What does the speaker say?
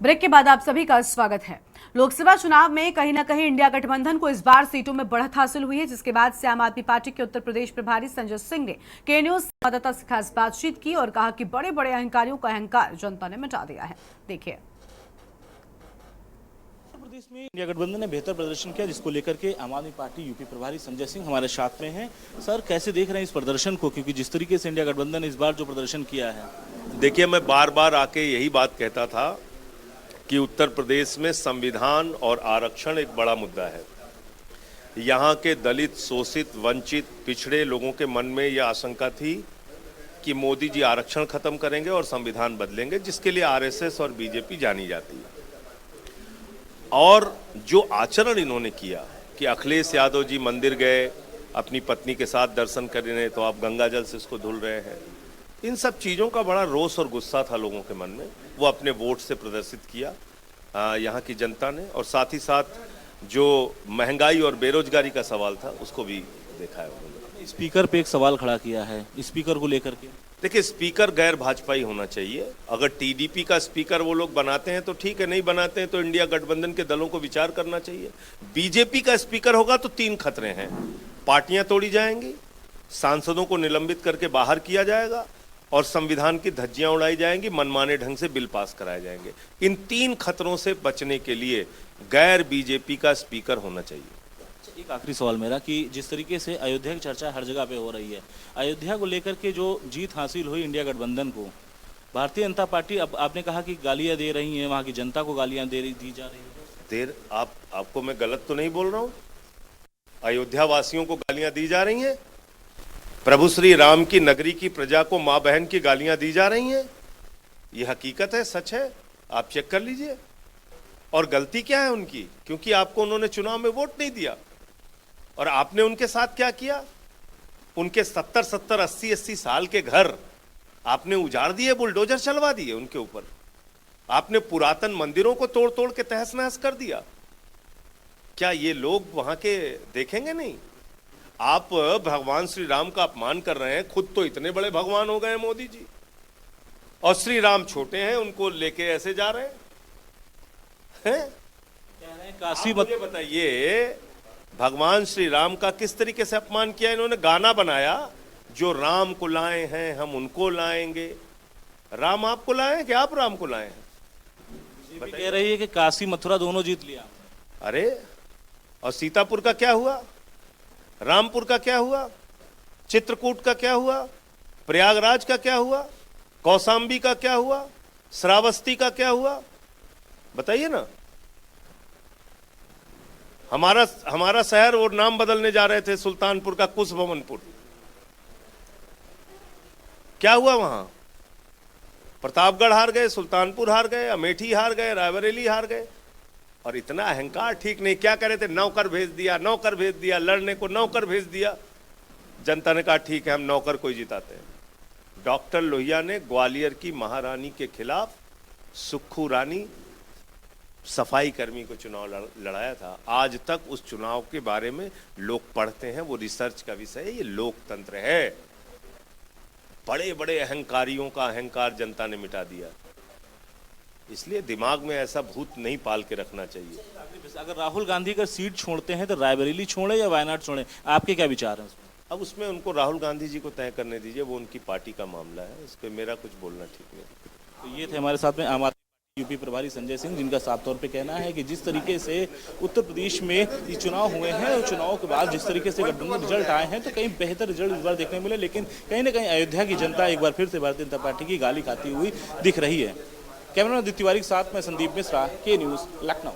Break के बाद आप सभी का स्वागत है। लोकसभा चुनाव में कहीं न कहीं इंडिया गठबंधन को इस बार सीटों में बढ़त हासिल हुई है, जिसके बाद से आम आदमी पार्टी के उत्तर प्रदेश प्रभारी संजय सिंह ने के न्यूज संवाददाता से खास बातचीत की और कहा कि बड़े बड़े अहंकारियों का अहंकार जनता ने मिटा दिया है। देखिए, प्रदेश में इंडिया गठबंधन ने बेहतर प्रदर्शन किया, जिसको लेकर के आम आदमी पार्टी यूपी प्रभारी संजय सिंह हमारे साथ में हैं। सर, कैसे देख रहे हैं इस प्रदर्शन को, क्योंकि जिस तरीके से इंडिया गठबंधन ने इस बार जो प्रदर्शन किया है? देखिए, मैं बार बार आके यही बात कहता था कि उत्तर प्रदेश में संविधान और आरक्षण एक बड़ा मुद्दा है। यहाँ के दलित, शोषित, वंचित, पिछड़े लोगों के मन में यह आशंका थी कि मोदी जी आरक्षण खत्म करेंगे और संविधान बदलेंगे, जिसके लिए आरएसएस और बीजेपी जानी जाती है। और जो आचरण इन्होंने किया कि अखिलेश यादव जी मंदिर गए, अपनी पत्नी के साथ दर्शन करने, तो आप गंगा जल से उसको धुल रहे हैं। इन सब चीज़ों का बड़ा रोष और गुस्सा था लोगों के मन में। वो अपने वोट से प्रदर्शित किया यहाँ की जनता ने, और साथ ही साथ जो महंगाई और बेरोजगारी का सवाल था उसको भी देखा है उन्होंने। स्पीकर पे एक सवाल खड़ा किया है, स्पीकर को लेकर के। देखिए, स्पीकर गैर भाजपाई होना चाहिए। अगर टीडीपी का स्पीकर वो लोग बनाते हैं तो ठीक है, नहीं बनाते हैं तो इंडिया गठबंधन के दलों को विचार करना चाहिए। बीजेपी का स्पीकर होगा तो 3 खतरे हैं। पार्टियां तोड़ी जाएंगी, सांसदों को निलंबित करके बाहर किया जाएगा और संविधान की धज्जियां उड़ाई जाएंगी, मनमाने ढंग से बिल पास कराए जाएंगे। इन 3 खतरों से बचने के लिए गैर बीजेपी का स्पीकर होना चाहिए। एक आखिरी सवाल मेरा कि जिस तरीके से अयोध्या की चर्चा हर जगह पे हो रही है, अयोध्या को लेकर के जो जीत हासिल हुई इंडिया गठबंधन को, भारतीय जनता पार्टी अब आपने कहा कि गालियां दे रही है, वहाँ की जनता को गालियां दी जा रही है। आपको मैं गलत तो नहीं बोल रहा हूँ? अयोध्या वासियों को गालियां दी जा रही हैं, प्रभु श्री राम की नगरी की प्रजा को माँ बहन की गालियां दी जा रही हैं। ये हकीकत है, सच है, आप चेक कर लीजिए। और गलती क्या है उनकी? क्योंकि आपको उन्होंने चुनाव में वोट नहीं दिया। और आपने उनके साथ क्या किया? उनके 70-70, 80-80 साल के घर आपने उजाड़ दिए, बुलडोजर चलवा दिए उनके ऊपर। आपने पुरातन मंदिरों को तोड़ तोड़ के तहस नहस कर दिया। क्या ये लोग वहां के देखेंगे नहीं? आप भगवान श्री राम का अपमान कर रहे हैं। खुद तो इतने बड़े भगवान हो गए हैं मोदी जी, और श्री राम छोटे हैं, उनको लेके ऐसे जा रहे हैं। काशी मुझे बताइए, भगवान श्री राम का किस तरीके से अपमान किया इन्होंने? गाना बनाया, जो राम को लाए हैं हम उनको लाएंगे। राम आपको लाए हैं कि आप राम को लाए हैं? कह रही है कि काशी मथुरा दोनों जीत लिया। अरे, और सीतापुर का क्या हुआ? रामपुर का क्या हुआ? चित्रकूट का क्या हुआ? प्रयागराज का क्या हुआ? कौशाम्बी का क्या हुआ? श्रावस्ती का क्या हुआ? बताइए ना। हमारा शहर और नाम बदलने जा रहे थे, सुल्तानपुर का कुशभवनपुर। क्या हुआ वहां? प्रतापगढ़ हार गए, सुल्तानपुर हार गए, अमेठी हार गए, रायबरेली हार गए। और इतना अहंकार ठीक नहीं। क्या करे थे? नौकर भेज दिया, लड़ने को नौकर भेज दिया। जनता ने कहा ठीक है, हम नौकर को ही जिताते हैं। डॉक्टर लोहिया ने ग्वालियर की महारानी के खिलाफ, सुक्खू रानी सफाई कर्मी को चुनाव लड़ाया था। आज तक उस चुनाव के बारे में लोग पढ़ते हैं, वो रिसर्च का विषय है। ये लोकतंत्र है। बड़े बड़े अहंकारियों का अहंकार जनता ने मिटा दिया। इसलिए दिमाग में ऐसा भूत नहीं पाल के रखना चाहिए। अगर राहुल गांधी अगर सीट छोड़ते हैं तो रायबरेली छोड़े या वायनाड छोड़े, आपके क्या विचार हैं उसमें? अब उसमें उनको राहुल गांधी जी को तय करने दीजिए, वो उनकी पार्टी का मामला है। इस पर मेरा कुछ बोलना ठीक नहीं। तो ये थे हमारे साथ में आम आदमी यूपी प्रभारी संजय सिंह, जिनका साफ तौर पे कहना है कि जिस तरीके से उत्तर प्रदेश में ये चुनाव हुए हैं और चुनाव के बाद जिस तरीके से गठबंधन रिजल्ट आए हैं, तो कहीं बेहतर रिजल्ट इस बार देखने मिले, लेकिन कहीं ना कहीं अयोध्या की जनता एक बार फिर से भारतीय जनता पार्टी की गाली खाती हुई दिख रही है। कैमरा दित्य तिवारी के साथ में संदीप मिश्रा, के न्यूज़, लखनऊ।